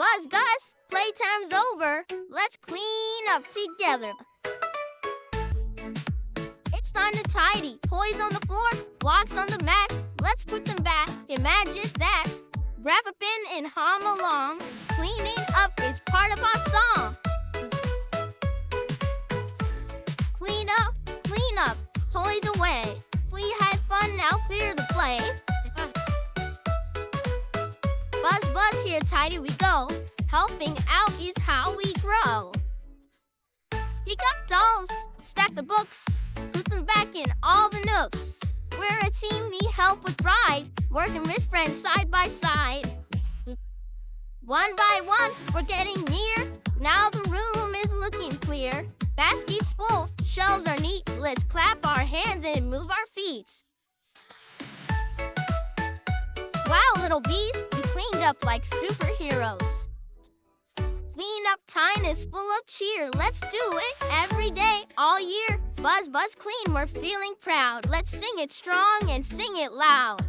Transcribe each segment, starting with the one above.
Buzz Gus, playtime's over. Let's clean up together. It's time to tidy. Toys on the floor, blocks on the mats. Let's put them back. Imagine that. Grab a pen and hum along. Cleaning up is part of our song. Clean up, toys away. We had fun, now clear the play. Buzz, here tidy we go. Helping out is how we grow. Pick up dolls, stack the books, put them back in all the nooks. We're a team, need help with pride, working with friends side by side. One by one, we're getting near. Now the room is looking clear. Baskets full, shelves are neat. Let's clap our hands and move our feet. Wow, little bees, we cleaned up like superheroes. Clean up time is full of cheer. Let's do it every day, all year. Buzz, clean, we're feeling proud. Let's sing it strong and sing it loud.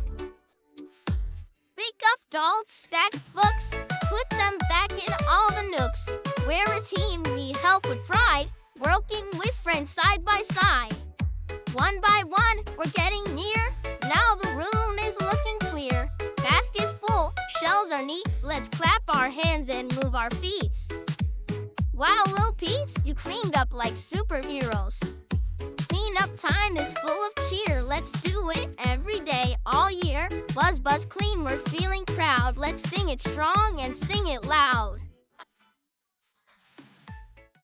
Pick up dolls, stack books, put them back in all the nooks. We're a team, we help with pride, working with friends side by side. One by one, we're getting near. Now the room is looking clear. Basket full, shelves are neat. Let's clap our hands and move our feet. Wow, little Pete's, you cleaned up like superheroes. Clean up time is full of cheer. Let's do it every day, all year. Buzz, clean, we're feeling proud. Let's sing it strong and sing it loud.